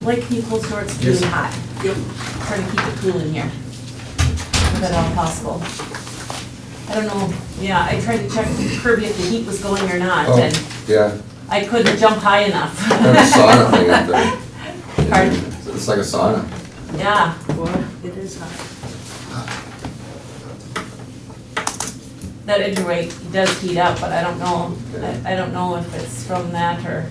Like, can you close the door, it's really hot. Yep. Try to keep it cool in here. If at all possible. I don't know, yeah, I tried to check with Kirby if the heat was going or not, Oh, and yeah, I couldn't jump high enough. kind of sauna thing up there. Pardon? It's like a sauna. Yeah, Well, it is hot. that Edgeway does heat up, but I don't know, I don't know if it's from that or.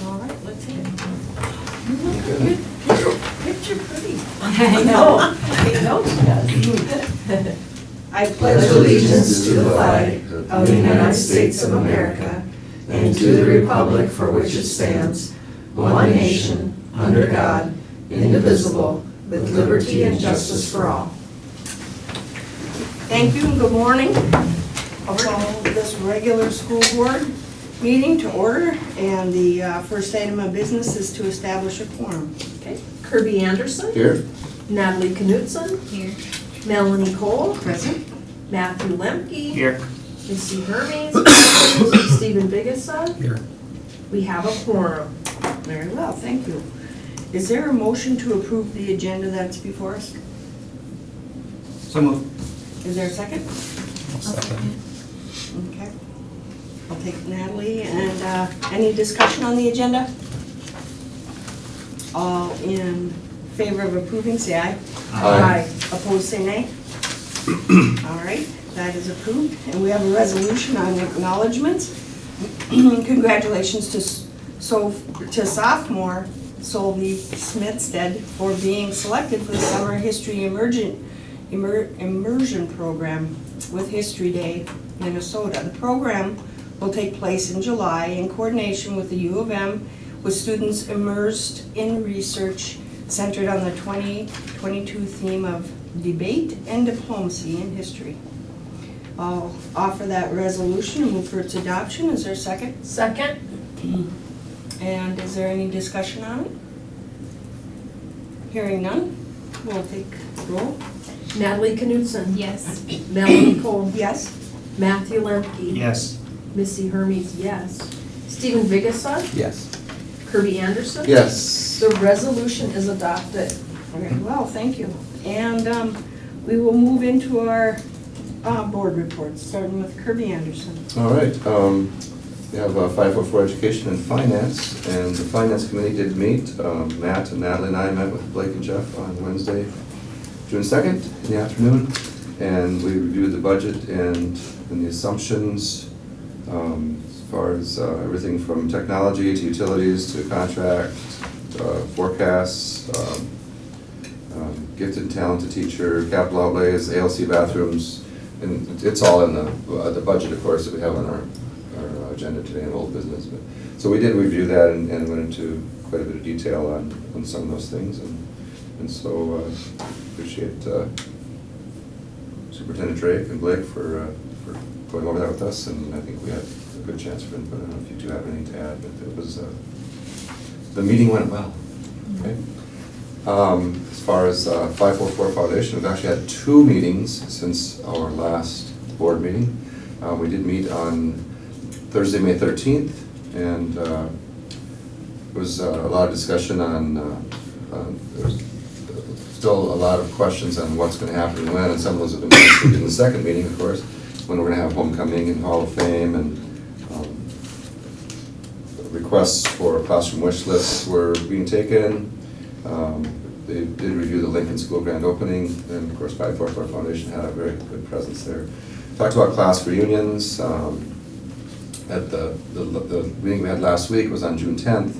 All right, let's see. Good. Picture pretty. I know. I know she does. I pledge allegiance to the flag of the United States of America and to the republic for which it stands, one nation, under God, indivisible, with liberty and justice for all. Thank you and good morning. I'll call this regular school board meeting to order, and the first item of business is to establish a quorum. Okay, Kirby Anderson, Here? Natalie Knutson, Here. Melanie Cole, Present. Matthew Lemke, Here. Missy Hermes, Stephen Biggessa. Here. We have a quorum. Very well, thank you. Is there a motion to approve the agenda that's before us? So moved. Is there a second? Okay. I'll take Natalie, and any discussion on the agenda? All in favor of approving, say aye. Aye. Opposed, say nay. All right, that is approved, and we have a resolution on acknowledgements. Congratulations to sophomore Solvi Smithstead for being selected for the summer history immersion program with History Day, Minnesota. The program will take place in July in coordination with the U of M, with students immersed in research centered on the 2022 theme of debate and diplomacy in history. I'll offer that resolution and move for its adoption. Is there a second? Second, And is there any discussion on it? Hearing none, we'll take roll. Natalie Knutson. Yes. Melanie Cole. Yes? Matthew Lemke. Yes. Missy Hermes, yes. Stephen Biggessa, Yes. Kirby Anderson. Yes. The resolution is adopted. Very well, thank you. And we will move into our board reports, starting with Kirby Anderson. All right, we have 544 Education and Finance, and the Finance Committee did meet. Matt and Natalie and I met with Blake and Jeff on Wednesday, June 2nd in the afternoon, and we reviewed the budget and the assumptions as far as everything from technology to utilities to contract, forecasts, gifted and talented teacher, capital outlays, ALC bathrooms, and it's all in the budget, of course, that we have on our agenda today in old business. But, so we did review that and went into quite a bit of detail on some of those things, and so appreciate Superintendent Drake and Blake for going over that with us, and I think we had a good chance for input. I don't know if you two have anything to add, but it was the meeting went well. Okay. As far as 544 Foundation, we've actually had 2 meetings since our last board meeting. We did meet on Thursday, May 13th, and there was a lot of discussion on, there's still a lot of questions on what's going to happen and when, and some of those have been answered in the second meeting, of course, when we're going to have homecoming and Hall of Fame, and requests for classroom wish lists were being taken. They did review the Lincoln School grand opening, and of course 544 Foundation had a very good presence there. Talked about class reunions. At the meeting we had last week was on June 10th.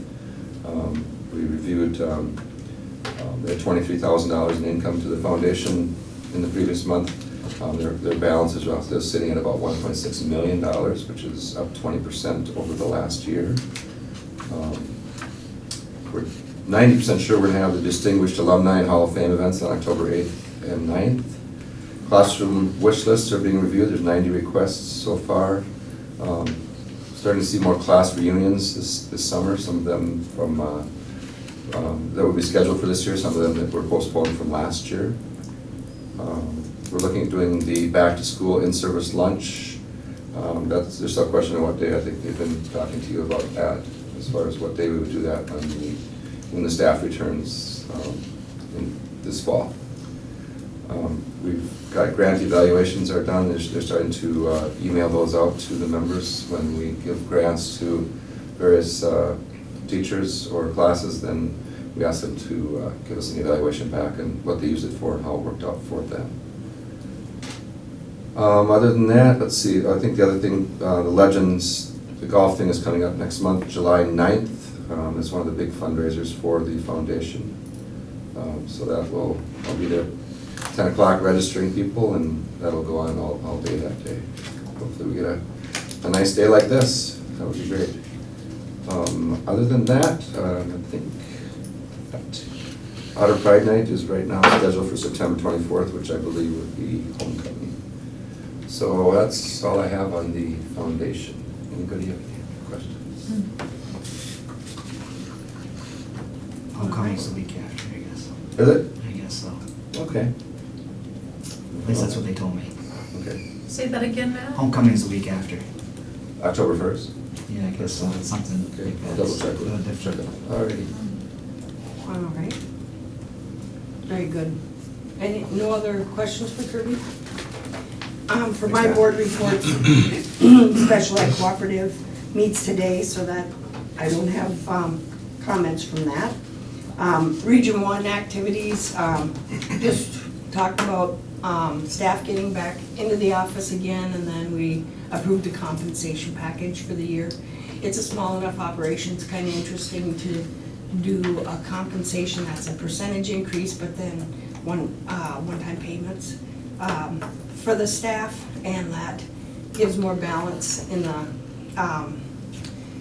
We reviewed, they had $23,000 in income to the foundation in the previous month. Their balance is roughly sitting at about $1.6 million, which is up 20% over the last year. We're 90% sure we're going to have the Distinguished Alumni and Hall of Fame events on October 8th and 9th. Classroom wish lists are being reviewed. There's 90 requests so far. Starting to see more class reunions this summer, some of them from, that would be scheduled for this year, some of them that were postponed from last year. We're looking at doing the back-to-school in-service lunch. There's still a question of what day. I think they've been talking to you about that, as far as what day we would do that when the staff returns this fall. We've got grant evaluations are done. They're starting to email those out to the members. When we give grants to various teachers or classes, then we ask them to give us an evaluation back and what they use it for and how it worked out for them. Other than that, let's see, I think the other thing, the Legends, the golf thing is coming up next month, July 9th. It's one of the big fundraisers for the foundation. So I'll be there 10 o'clock registering people, and that'll go on all day that day. Hopefully we get a nice day like this. That would be great. Other than that, I think that Otter Pride Night is right now scheduled for September 24th, which I believe would be homecoming. So that's all I have on the foundation. Anybody have any questions? Homecoming's the week after, I guess. Is it? I guess so. Okay. At least that's what they told me. Okay. Say that again, Matt? Homecoming's the week after. October 1st? Yeah, I guess so. It's something. Okay, like I'll that. double check with It's check it. Alrighty. All right. Very good. No other questions for Kirby? For my board report, Special Ed Cooperative meets today, so that I don't have comments from that. Region 1 activities, just talked about staff getting back into the office again, and then we approved the compensation package for the year. It's a small enough operation, it's kind of interesting to do a compensation that's a percentage increase, but then one-time payments for the staff, and that gives more balance in the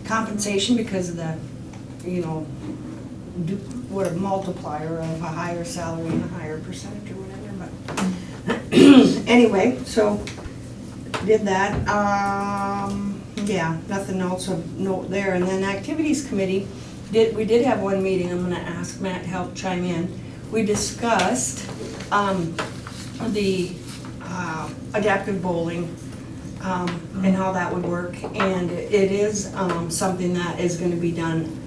compensation because of the, what a multiplier of a higher salary and a higher percentage or whatever, but anyway, so did that. Yeah, nothing else of note there. And then activities committee, we did have one meeting. I'm gonna ask Matt to help chime in. We discussed the adaptive bowling and how that would work, and it is something that is gonna be done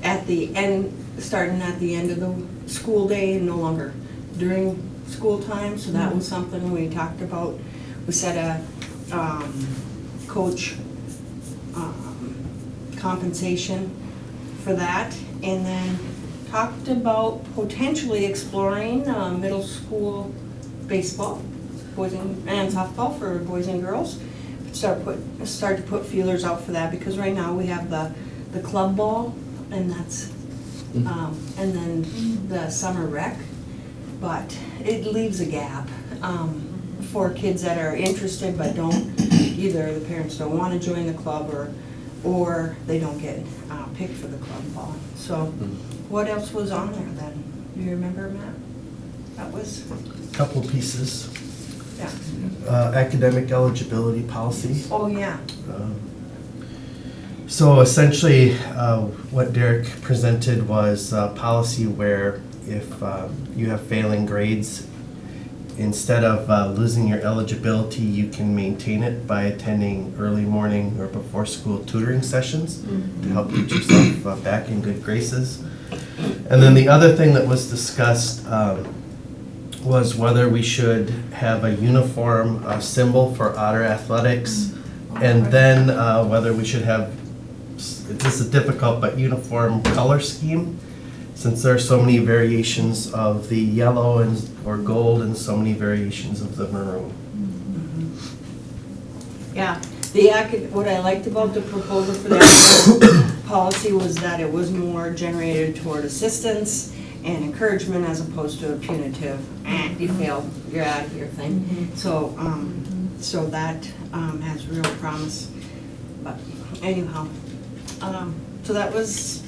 at the end, starting at the end of the school day and no longer during school time, so that was something we talked about. We set a coach compensation for that, and then talked about potentially exploring middle school baseball, boys and softball for boys and girls. Start to put feelers out for that, because right now we have the club ball, and that's and then the summer rec, but it leaves a gap for kids that are interested but don't, either the parents don't want to join the club or they don't get picked for the club ball. So what else was on there then? Do you remember, Matt? That was? Couple pieces. Yeah. Academic eligibility policy. Oh, yeah. So essentially, what Derek presented was a policy where if you have failing grades, instead of losing your eligibility, you can maintain it by attending early morning or before school tutoring sessions to help get yourself back in good graces. And then the other thing that was discussed was whether we should have a uniform symbol for Otter Athletics, and then whether we should have, this is difficult, but uniform color scheme, since there are so many variations of the yellow or gold and so many variations of the maroon. Yeah, what I liked about the proposal for that policy was that it was more generated toward assistance and encouragement as opposed to a punitive, you failed, you're out of here thing. So, so that has real promise. But anyhow, so that was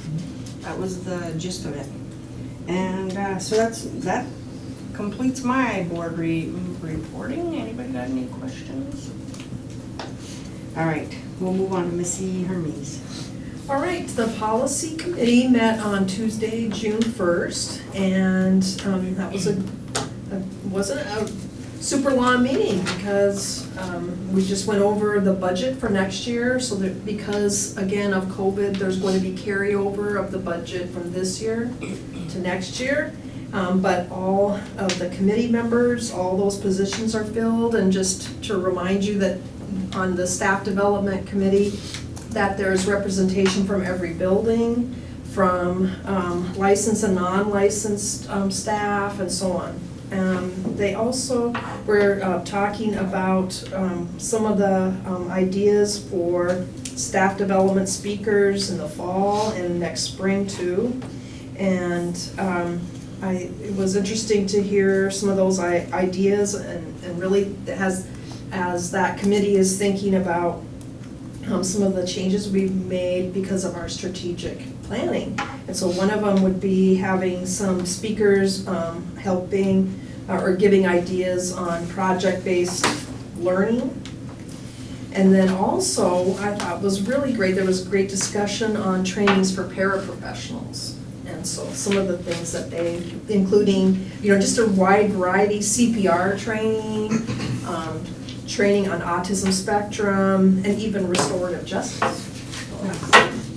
the gist of it. And so that completes my board reporting. Anybody got any questions? All right, we'll move on to Missy Hermes. All right, the policy committee met on Tuesday, June 1st, and that was wasn't a super long meeting because we just went over the budget for next year, so that because, again, of COVID, there's going to be carryover of the budget from this year to next year. But all of the committee members, all those positions are filled, and just to remind you that on the staff development committee, that there's representation from every building, from licensed and non-licensed staff, and so on. They also were talking about some of the ideas for staff development speakers in the fall and next spring too. And it was interesting to hear some of those ideas, and really as that committee is thinking about some of the changes we've made because of our strategic planning. And so one of them would be having some speakers helping or giving ideas on project-based learning. And then also, I thought was really great, there was great discussion on trainings for paraprofessionals. And so some of the things that they, including, just a wide variety, CPR training, training on autism spectrum, and even restorative justice.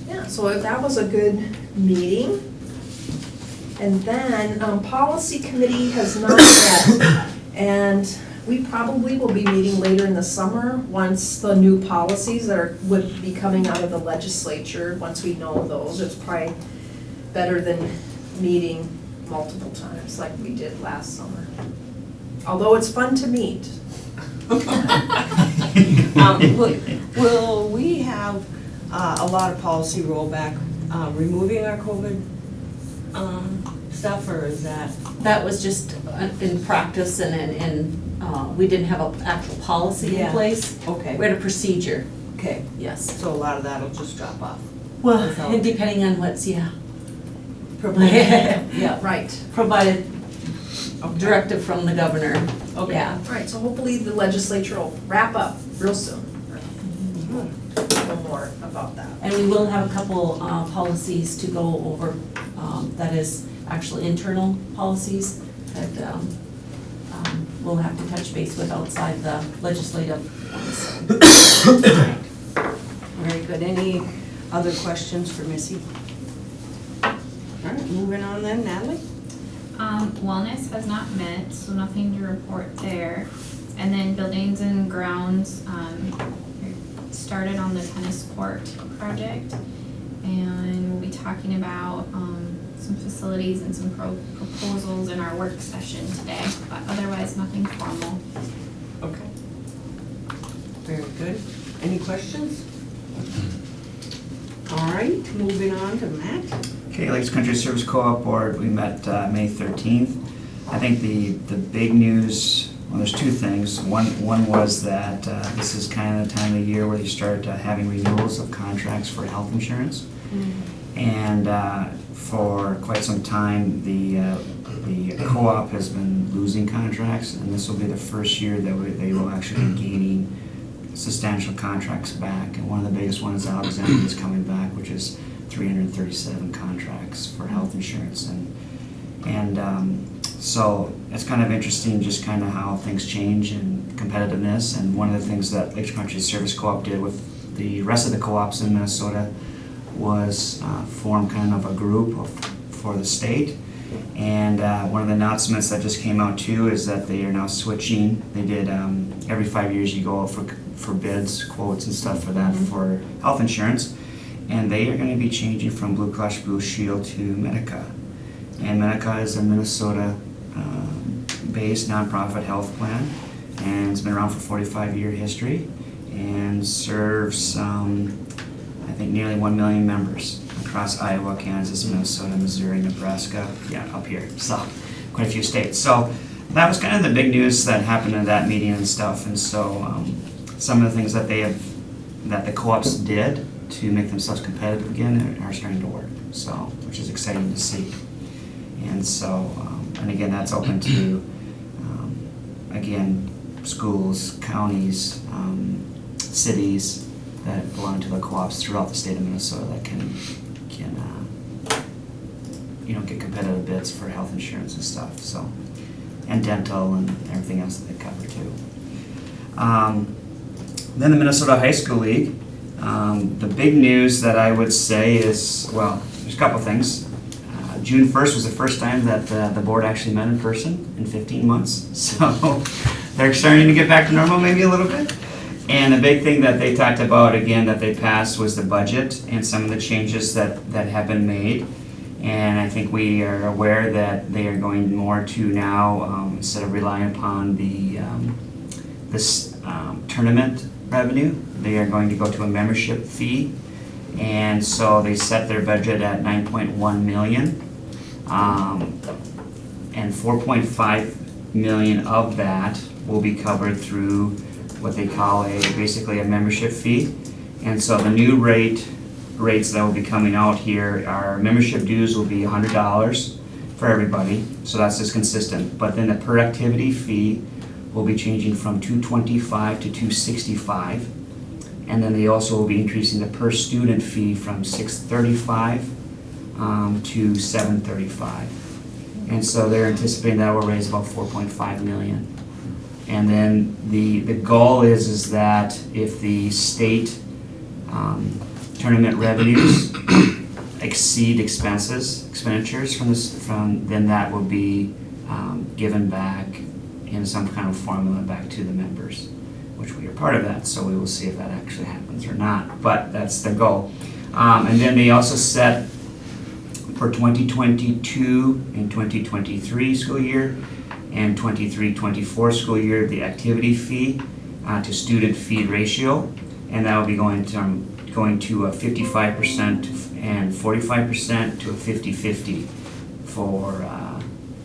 Yeah, so that was a good meeting. And then policy committee has not met, and we probably will be meeting later in the summer once the new policies that would be coming out of the legislature, once we know those. It's probably better than meeting multiple times like we did last summer. Although it's fun to meet. Will we have a lot of policy rollback, removing our COVID stuff, or is that? That was just in practice, and we didn't have an actual policy in Yeah. place. Okay. We had a procedure, Okay, yes. so a lot of that'll just drop off. Well, Without- and depending on what's, provided, Yeah, right. provided Okay. directive from the governor. Okay. Yeah. Right, so hopefully the legislature will wrap up real soon. No more about that. And we will have a couple policies to go over, that is actually internal policies that we'll have to touch base with outside the legislative ones. Very good. Any other questions for Missy? All right, moving on then, Natalie? Wellness has not met, so nothing to report there. And then buildings and grounds, started on the tennis court project. And we'll be talking about some facilities and some proposals in our work session today, but otherwise nothing formal. Okay. Very good. Any questions? All right, moving on to Matt. Okay, Lakes Country Service Co-op Board, we met May 13th. I think the big news, well, there's two things. One was that this is kind of the time of the year where you start having renewals of contracts for health insurance. And for quite some time, the co-op has been losing contracts, and this will be the first year that they will actually be gaining substantial contracts back. And one of the biggest ones, Alexander, is coming back, which is 337 contracts for health insurance. So it's kind of interesting just kind of how things change and competitiveness. And one of the things that Lakes Country Service Co-op did with the rest of the co-ops in Minnesota was form kind of a group for the state. And one of the announcements that just came out too is that they are now switching. They did every 5 years you go out for bids, quotes and stuff for that for health insurance. And they are going to be changing from Blue Cross Blue Shield to Medica. And Medica is a Minnesota-based nonprofit health plan, and it's been around for 45-year history and serves, I think, nearly 1 million members across Iowa, Kansas, Minnesota, Missouri, Nebraska, up here, so quite a few states. So that was kind of the big news that happened in that meeting and stuff. And so some of the things that the co-ops did to make themselves competitive again are starting to work, so, which is exciting to see. And so And again, that's open to, again, schools, counties, cities that belong to the co-ops throughout the state of Minnesota that can get competitive bids for health insurance and stuff, so, and dental and everything else that they cover too. Then the Minnesota High School League. The big news that I would say is, well, there's a couple things. June 1st was the first time that the board actually met in person in 15 months, so they're starting to get back to normal maybe a little bit. And the big thing that they talked about, again, that they passed was the budget and some of the changes that have been made. And I think we are aware that they are going more to now, instead of relying upon this tournament revenue, they are going to go to a membership fee. And so they set their budget at $9.1 million. And $4.5 million of that will be covered through what they call basically a membership fee. And so the new rates that will be coming out here are membership dues will be $100 for everybody, so that's just consistent. But then the per activity fee will be changing from $225 to $265, and then they also will be increasing the per student fee from $635 to $735. And so they're anticipating that will raise about $4.5 million. And then the goal is that if the state tournament revenues exceed expenditures then that will be given back in some kind of formula back to the members, which we are part of that, so we will see if that actually happens or not, but that's the goal. And then they also set for 2022 and 2023 school year and 23-24 school year the activity fee to student fee ratio, and that will be going to a 55% and 45% to a 50-50 for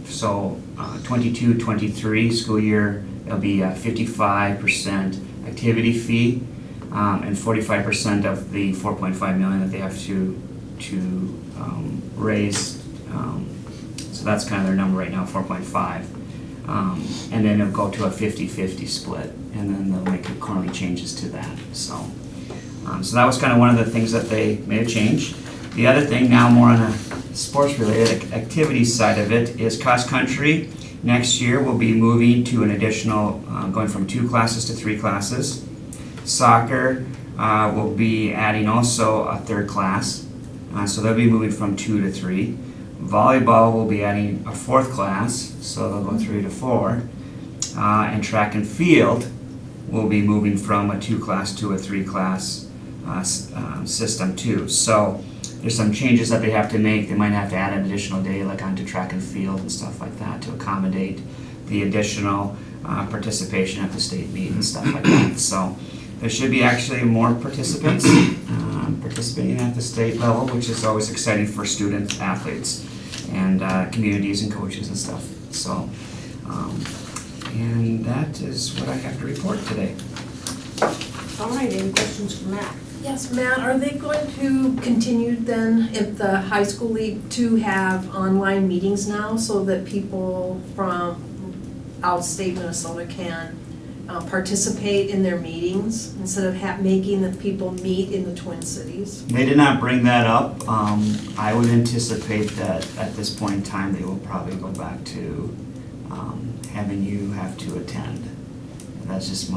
22-23 school year. It'll be a 55% activity fee and 45% of the $4.5 million that they have to raise. So that's kind of their number right now, 4.5. And then it'll go to a 50-50 split, and then they'll make quarterly changes to that. So that was kind of one of the things that they made a change. The other thing now, more on a sports-related activities side of it, is cross country. Next year we'll be moving to an additional, going from 2 classes to 3 classes. Soccer will be adding also a 3rd class, so they'll be moving from 2 to 3. Volleyball will be adding a 4th class, so they'll go 3 to 4. And track and field will be moving from a 2 class to a 3 class system too. So there's some changes that they have to make. They might have to add an additional day like onto track and field and stuff like that to accommodate the additional participation at the state meet and stuff like that. So there should be actually more participants participating at the state level, which is always exciting for students, athletes, and communities and coaches and stuff. So, and that is what I have to report today. All right, any questions for Matt? Yes, Matt, are they going to continue then at the high school league to have online meetings now so that people from outstate Minnesota can participate in their meetings instead of making the people meet in the Twin Cities? They did not bring that up. I would anticipate that at this point in time they will probably go back to having you have to attend. That's just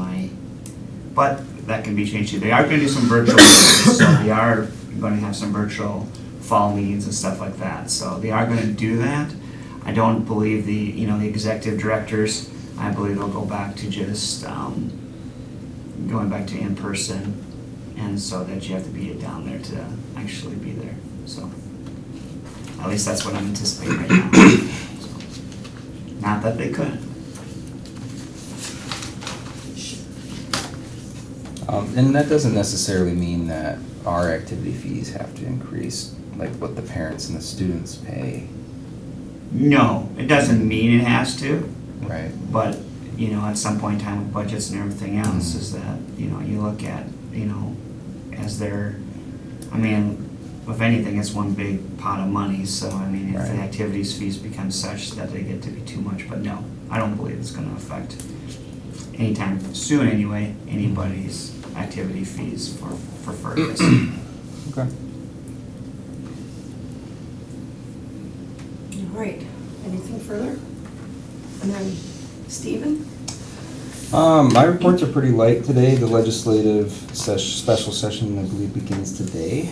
but that can be changed too. They are going to do some virtual meetings, so they are going to have some virtual fall meetings and stuff like that. So they are going to do that. I don't believe the executive directors, I believe they'll go back to just going back to in person, and so that you have to be down there to actually be there. So at least that's what I'm anticipating right now. So, not that they couldn't. And that doesn't necessarily mean that our activity fees have to increase, like what the parents and the students pay. No, it doesn't mean it has to. Right. But, at some point in time with budgets and everything else is that, you look at, as they're, if anything, it's one big pot of money, so I mean, if the Right. activities fees become such that they get to be too much, but no, I don't believe it's gonna affect anytime soon anyway, anybody's activity fees for Fergus. Okay. All right, anything further? And then Stephen? My reports are pretty light today. The legislative special session, I believe, begins today.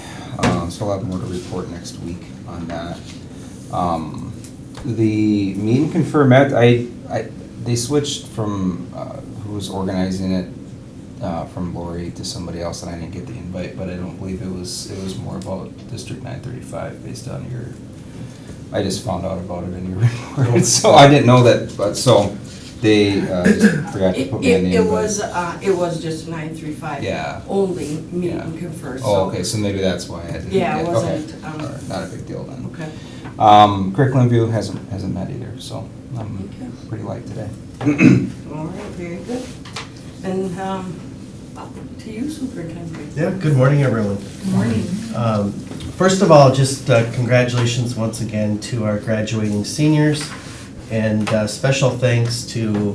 So I'll have more to report next week on that. The meet and confer met, they switched from, who was organizing it, from Lori to somebody else, and I didn't get the invite, but I don't believe it was more about District 935 based on your, I just found out about it in your report, so I didn't know that, but so they just forgot to put me in the invite. It was just 935. Yeah. Only meet Yeah. and confer, so. Oh, okay, so maybe that's why I didn't. Yeah, it get- wasn't, okay. All right, not a big deal then. Okay. Curriculum view hasn't met either, so I'm Okay. pretty light today. All right, very good. And to you, Superintendent. Yeah, good morning, everyone. Good morning. First of all, just congratulations once again to our graduating seniors, and special thanks to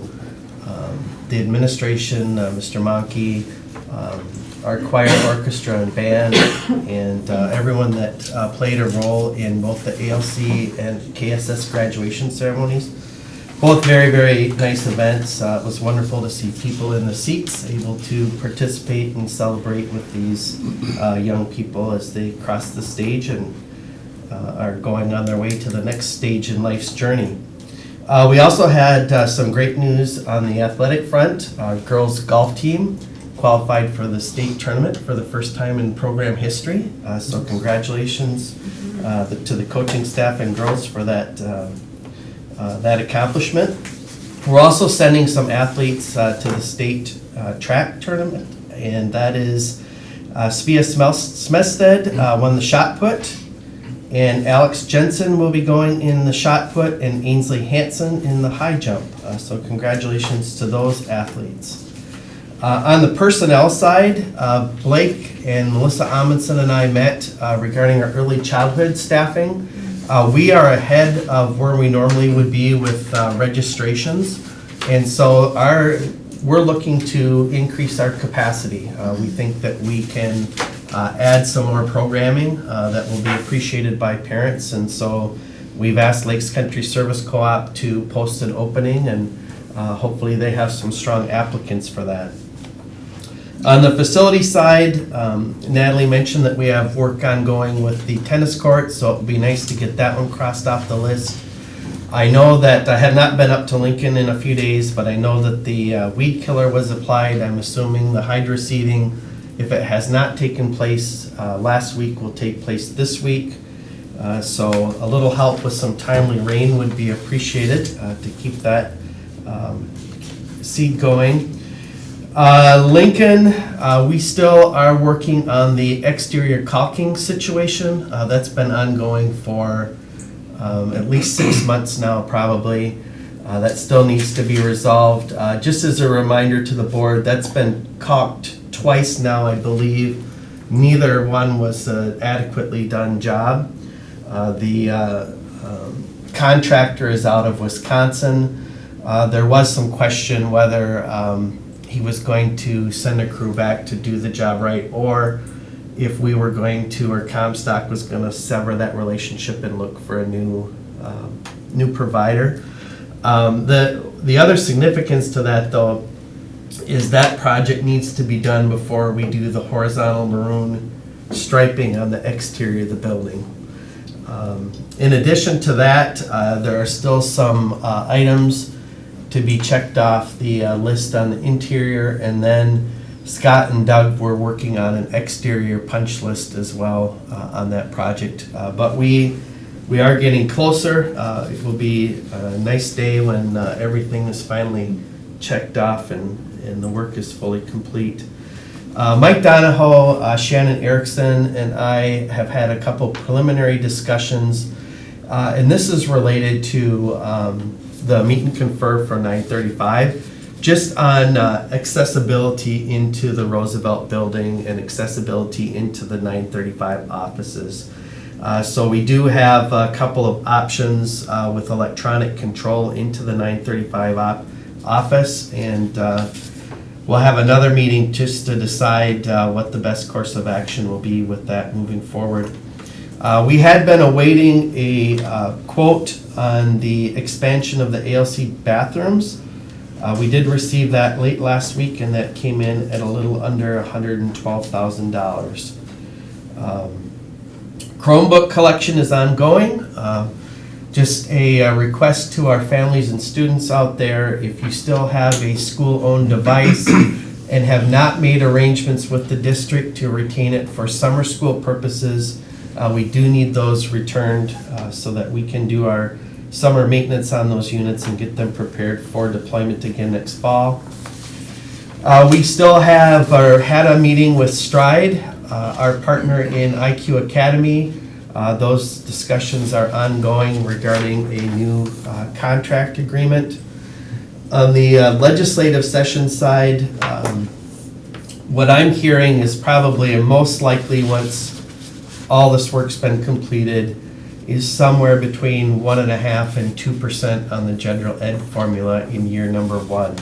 the administration, Mr. Monkey, our choir, orchestra, and band, and everyone that played a role in both the ALC and KSS graduation ceremonies. Both very, very nice events. It was wonderful to see people in the seats able to participate and celebrate with these young people as they cross the stage and are going on their way to the next stage in life's journey. We also had some great news on the athletic front. Our girls golf team qualified for the state tournament for the first time in program history. So congratulations to the coaching staff and girls for that accomplishment. We're also sending some athletes to the state track tournament, and that is Svea Smested won the shot put, and Alex Jensen will be going in the shot put, and Ainsley Hansen in the high jump. So congratulations to those athletes. On the personnel side, Blake and Melissa Amundsen and I met regarding our early childhood staffing. We are ahead of where we normally would be with registrations, and so we're looking to increase our capacity. We think that we can add some more programming that will be appreciated by parents, and so we've asked Lakes Country Service Co-op to post an opening, and hopefully they have some strong applicants for that. On the facility side, Natalie mentioned that we have work ongoing with the tennis court, so it would be nice to get that one crossed off the list. I know that I had not been up to Lincoln in a few days, but I know that the weed killer was applied. I'm assuming the hydro seeding, if it has not taken place last week, will take place this week. So a little help with some timely rain would be appreciated to keep that seed going. Lincoln, we still are working on the exterior caulking situation. That's been ongoing for at least 6 months now, probably. That still needs to be resolved. Just as a reminder to the board, that's been caulked twice now, I believe. Neither one was an adequately done job. The contractor is out of Wisconsin. There was some question whether he was going to send a crew back to do the job right, or if we were going to, or Comstock was going to sever that relationship and look for a new provider. The other significance to that, though, is that project needs to be done before we do the horizontal maroon striping on the exterior of the building. In addition to that, there are still some items to be checked off the list on the interior, and then Scott and Doug were working on an exterior punch list as well on that project. But we are getting closer. It will be a nice day when everything is finally checked off and the work is fully complete. Mike Donahoe, Shannon Erickson, and I have had a couple preliminary discussions, and this is related to the meet and confer for 935. just on accessibility into the Roosevelt Building and accessibility into the 935 offices. So we do have a couple of options with electronic control into the 935 office, and we'll have another meeting just to decide what the best course of action will be with that moving forward. We had been awaiting a quote on the expansion of the ALC bathrooms. We did receive that late last week, and that came in at a little under $112,000. Chromebook collection is ongoing. Just a request to our families and students out there, if you still have a school-owned device and have not made arrangements with the district to retain it for summer school purposes, we do need those returned so that we can do our summer maintenance on those units and get them prepared for deployment again next fall. We still have, or had a meeting with Stride, our partner in IQ Academy. Those discussions are ongoing regarding a new contract agreement. On the legislative session side, what I'm hearing is probably, and most likely once all this work's been completed, is somewhere between 1.5% and 2% on the general ed formula in year number 1.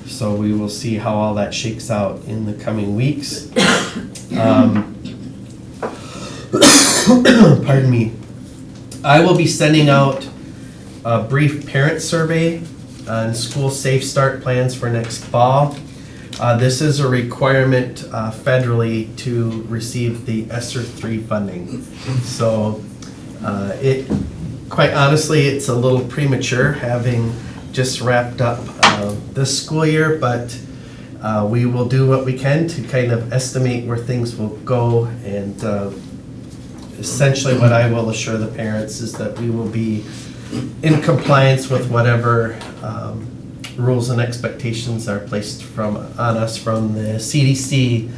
So we will see how all that shakes out in the coming weeks. Pardon me. I will be sending out a brief parent survey on school safe start plans for next fall. This is a requirement federally to receive the ESSER 3 funding. So quite honestly, it's a little premature having just wrapped up this school year, but we will do what we can to kind of estimate where things will go, and essentially what I will assure the parents is that we will be in compliance with whatever rules and expectations are placed on us from the CDC,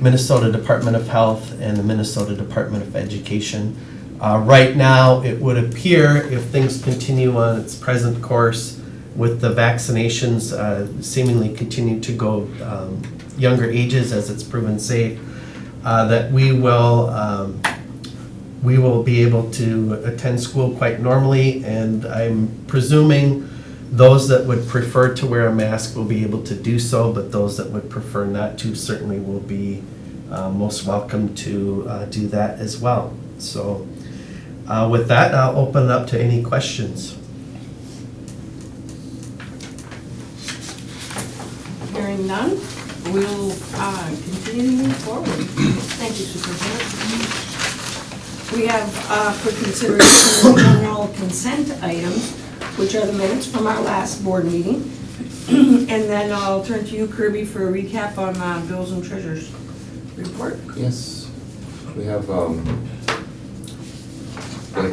Minnesota Department of Health, and the Minnesota Department of Education. Right now, it would appear, if things continue on its present course, with the vaccinations seemingly continue to go younger ages as it's proven safe, that we will be able to attend school quite normally, and I'm presuming those that would prefer to wear a mask will be able to do so, but those that would prefer not to certainly will be most welcome to do that as well. So with that, I'll open it up to any questions. Hearing none, we'll continue to move forward. Thank you, Superintendent. We have for consideration the general consent items, which are the minutes from our last board meeting. And then I'll turn to you, Kirby, for a recap on bills and treasurer's report. Yes, we have, Blake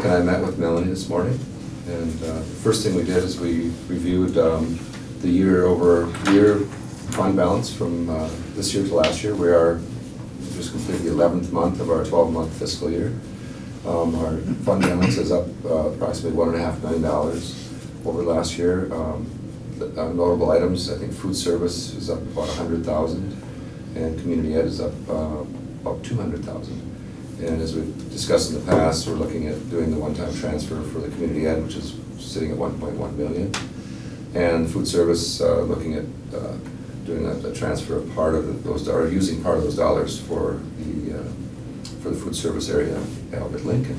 and I met with Melanie this morning, and the first thing we did is we reviewed the year-over-year fund balance from this year to last year. We just completed the 11th month of our 12-month fiscal year. Our fund balance is up approximately $1.5 million over last year. Notable items, I think food service is up about $100,000, and community ed is up about $200,000. And as we've discussed in the past, we're looking at doing the one-time transfer for the community ed, which is sitting at $1.1 million. And food service, looking at doing a transfer of part of those, or using part of those dollars for the food service area at Albert Lincoln.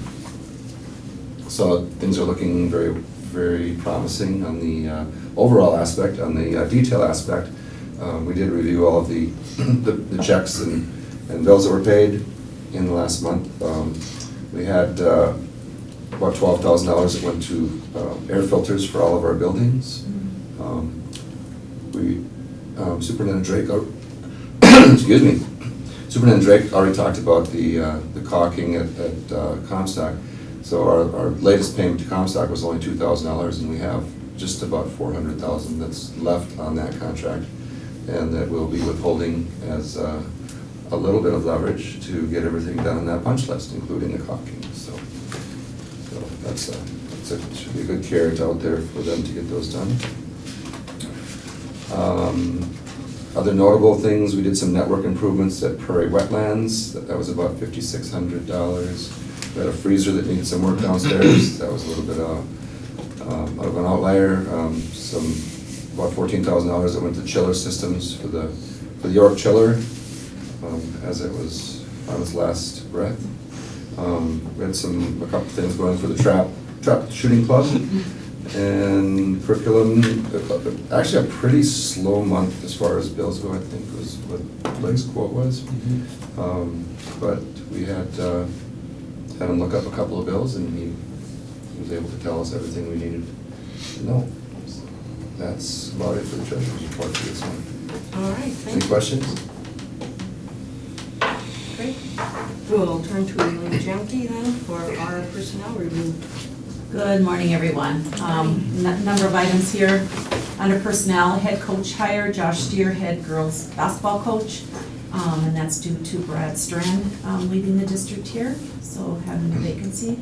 So things are looking very, very promising on the overall aspect. On the detail aspect, we did review all of the checks and bills that were paid in the last month. We had about $12,000 that went to air filters for all of our buildings. Superintendent Drake, excuse me, Superintendent Drake already talked about the caulking at Comstock. So our latest payment to Comstock was only $2,000, and we have just about $400,000 that's left on that contract, and that we'll be withholding as a little bit of leverage to get everything done on that punch list, including the caulking. So that's should be a good carrot out there for them to get those done. Other notable things, we did some network improvements at Prairie Wetlands. That was about $5,600. We had a freezer that needed some work downstairs. That was a little bit of an outlier. About $14,000 that went to chiller systems for the York chiller as it was on its last breath. We had a couple things going for the trap shooting club. And curriculum, actually a pretty slow month as far as bills go, I think was what Blake's quote was. But we had him look up a couple of bills and he was able to tell us everything we needed to know. That's about it for the treasurer's report for this month. All right, thank Any you. questions? Great. We'll turn to Elaine Jemke then for our personnel review. Good morning, everyone. Number of items here. Under personnel, head coach hire, Josh Steer, head girls basketball coach. And that's due to Brad Strand leaving the district here, so having a vacancy.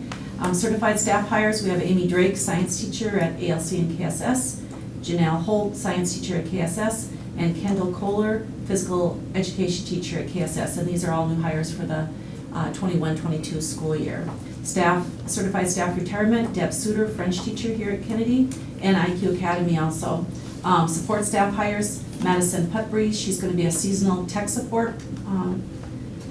Certified staff hires, we have Amy Drake, science teacher at ALC and KSS. Janelle Holt, science teacher at KSS. And Kendall Kohler, physical education teacher at KSS. And these are all new hires for the 21-22 school year. Staff, certified staff retirement, Deb Suter, French teacher here at Kennedy, and IQ Academy also. Support staff hires, Madison Putbury, she's going to be a seasonal tech support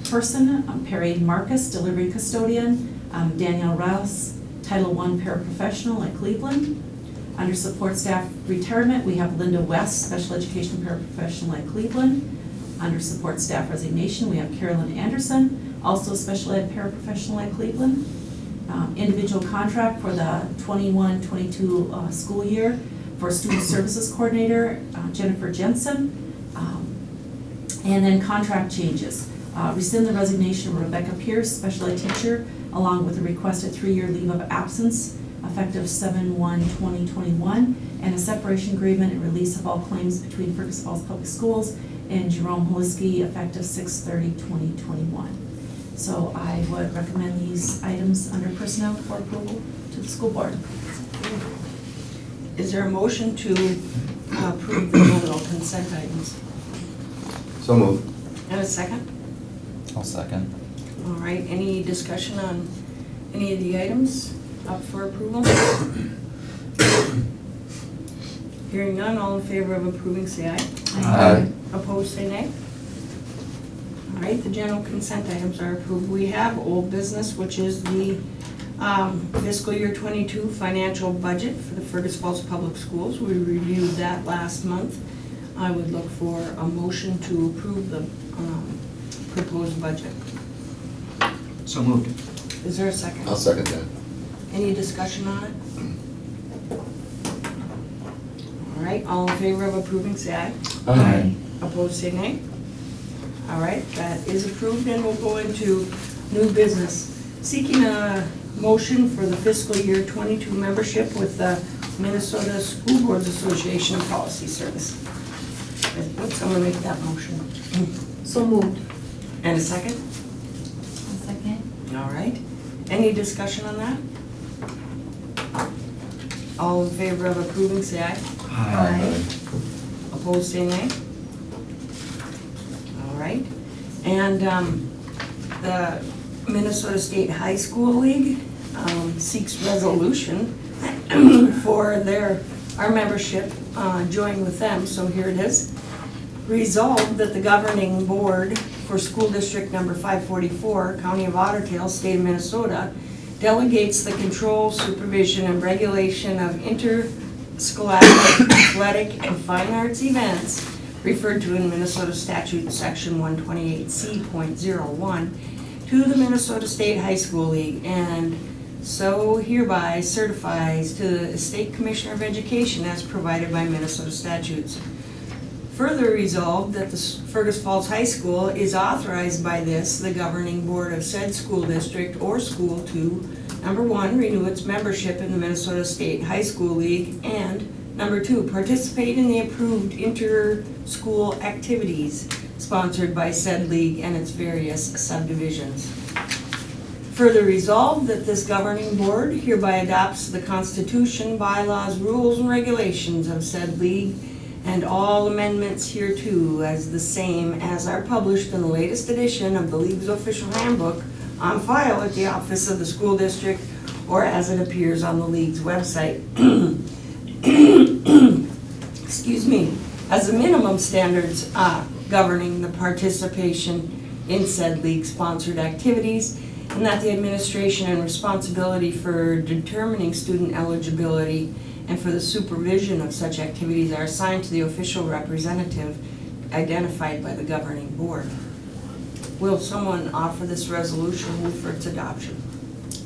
person. Perry Marcus, delivery custodian. Danielle Rouse, Title I paraprofessional at Cleveland. Under support staff retirement, we have Linda West, special education paraprofessional at Cleveland. Under support staff resignation, we have Carolyn Anderson, also special ed paraprofessional at Cleveland. Individual contract for the 21-22 school year for student services coordinator, Jennifer Jensen. And then contract changes. Rescind the resignation of Rebecca Pierce, special ed teacher, along with a requested 3-year leave of absence effective 7/1/2021, and a separation agreement and release of all claims between Fergus Falls Public Schools and Jerome Hoeske effective 6/30/2021. So I would recommend these items under personnel for approval to the school board. Is there a motion to approve the nominal consent items? So moved. And a second? I'll second. All right, any discussion on any of the items up for approval? Hearing none, all in favor of approving, say aye. Aye. Opposed, say nay. All right, the general consent items are approved. We have old business, which is the fiscal year 22 financial budget for the Fergus Falls Public Schools. We reviewed that last month. I would look for a motion to approve the proposed budget. So moved. Is there a second? I'll second that. Any discussion on it? All right, all in favor of approving, say aye. Aye. Opposed, say nay. All right, that is approved, and we'll go into new business. Seeking a motion for the fiscal year 22 membership with the Minnesota School Boards Association Policy Service. Would someone make that motion? So moved. And a second? A second. All right. Any discussion on that? All in favor of approving, say aye. Aye. Opposed, say nay. All right. And the Minnesota State High School League seeks resolution for our membership, join with them, so here it is. Resolved that the governing board for school district number 544, County of Otter Tail, State of Minnesota, delegates the control, supervision, and regulation of interscholastic athletic and fine arts events referred to in Minnesota Statute Section 128C.01 to the Minnesota State High School League, and so hereby certifies to the State Commissioner of Education as provided by Minnesota statutes. Further resolved that the Fergus Falls High School is authorized by this, the governing board of said school district or school to, number 1, renew its membership in the Minnesota State High School League, and number 2, participate in the approved inter-school activities sponsored by said league and its various subdivisions. Further resolved that this governing board hereby adopts the Constitution, bylaws, rules, and regulations of said league And all amendments hereto as the same as are published in the latest edition of the League's official handbook on file at the office of the school district or as it appears on the League's website. Excuse me, as the minimum standards governing the participation in said League-sponsored activities, and that the administration and responsibility for determining student eligibility and for the supervision of such activities are assigned to the official representative identified by the governing board. Will someone offer this resolution, move for its adoption?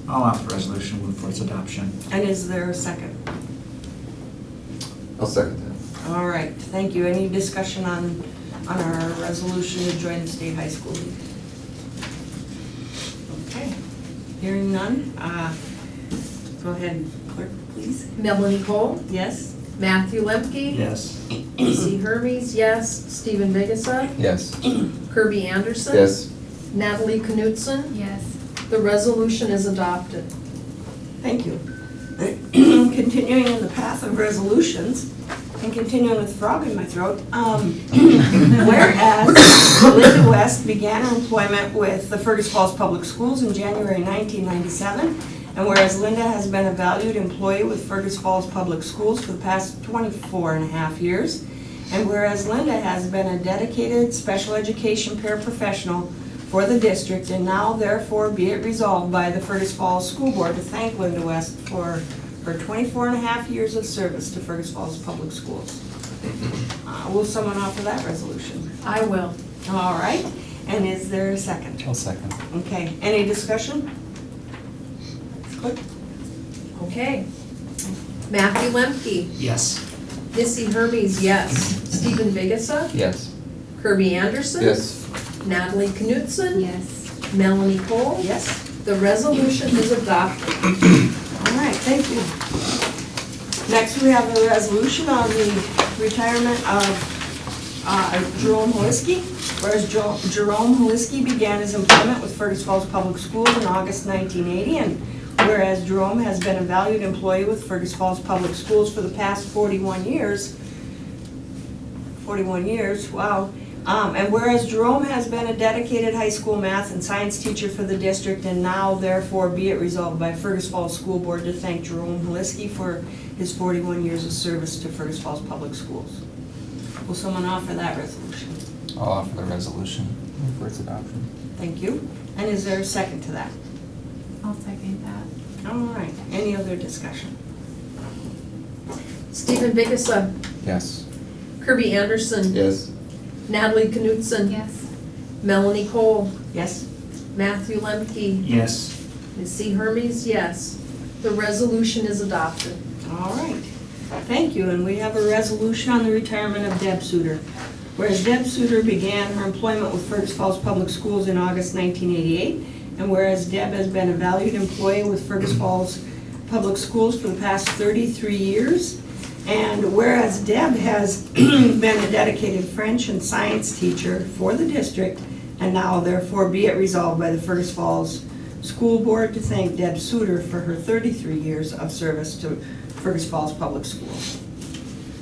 I'll offer resolution, move for its adoption. And is there a second? I'll second that. All right, thank you. Any discussion on our resolution to join the State High School League? Okay, hearing none, go ahead, clerk, please. Melanie Cole, Yes? Matthew Lemke. Yes. Missy Hermes, yes. Stephen Vigasa, Yes. Kirby Anderson. Yes. Natalie Knutson. Yes. The resolution is adopted. Thank you. Continuing in the path of resolutions, and continuing with frog in my throat, whereas Linda West began her employment with the Fergus Falls Public Schools in January 1997, and whereas Linda has been a valued employee with Fergus Falls Public Schools for the past 24 and a half years, and whereas Linda has been a dedicated special education paraprofessional for the district, and now therefore be it resolved by the Fergus Falls School Board to thank Linda West for her 24 and a half years of service to Fergus Falls Public Schools. Will someone offer that resolution? I will. All right, and is there a second? I'll second. Okay, any discussion? Clerk? Okay. Matthew Lemke, Yes. Missy Hermes, yes. Stephen Vigasa, Yes. Kirby Anderson. Yes. Natalie Knutson. Yes. Melanie Cole. Yes? The resolution is adopted. All right, thank you. Next, we have a resolution on the retirement of Jerome Hoeske. Whereas Jerome Hoeske began his employment with Fergus Falls Public Schools in August 1980, and whereas Jerome has been a valued employee with Fergus Falls Public Schools for the past 41 years, wow. And whereas Jerome has been a dedicated high school math and science teacher for the district, and now therefore be it resolved by Fergus Falls School Board to thank Jerome Hoeske for his 41 years of service to Fergus Falls Public Schools. Will someone offer that resolution? I'll offer the resolution. Move for its adoption. Thank you. And is there a second to that? I'll second that. All right, any other discussion? Stephen Vigasa, Yes. Kirby Anderson. Yes. Natalie Knutson. Yes. Melanie Cole. Yes? Matthew Lemke. Yes. Missy Hermes, yes. The resolution is adopted. All right, thank you. And we have a resolution on the retirement of Deb Suter. Whereas Deb Suter began her employment with Fergus Falls Public Schools in August 1988, and whereas Deb has been a valued employee with Fergus Falls Public Schools for the past 33 years, and whereas Deb has been a dedicated French and science teacher for the district, and now therefore be it resolved by the Fergus Falls School Board to thank Deb Suter for her 33 years of service to Fergus Falls Public Schools.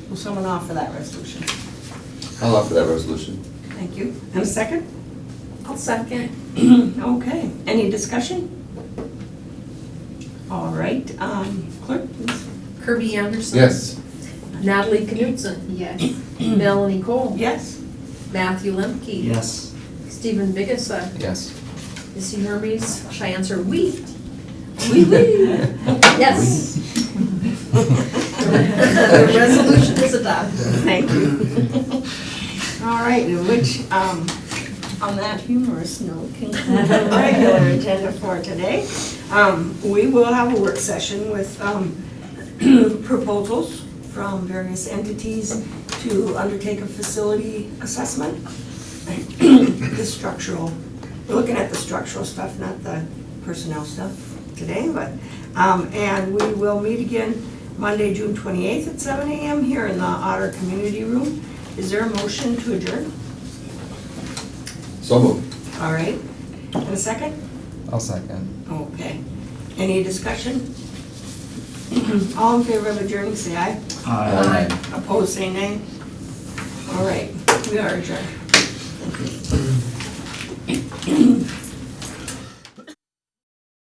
Will someone offer that resolution? I'll offer that resolution. Thank you. And a second? I'll second. Okay, any discussion? All right, clerk, please. Kirby Anderson. Yes. Natalie Knutson. Yes. Melanie Cole. Yes? Matthew Lemke. Yes. Stephen Vigasa. Yes. Missy Hermes, should I answer we? Oui, oui. Yes. The resolution is adopted. Thank you. All right, which, on that humorous note, concludes the regular agenda for today. We will have a work session with proposals from various entities to undertake a facility assessment. The structural, we're looking at the structural stuff, not the personnel stuff today, but, and we will meet again Monday, June 28th at 7 a.m. here in the Otter Community Room. Is there a motion to adjourn? So moved. All right, and a second? I'll second. Okay. Any discussion? All in favor of adjourning, say aye. Aye. Opposed, say nay. All right, we are adjourned.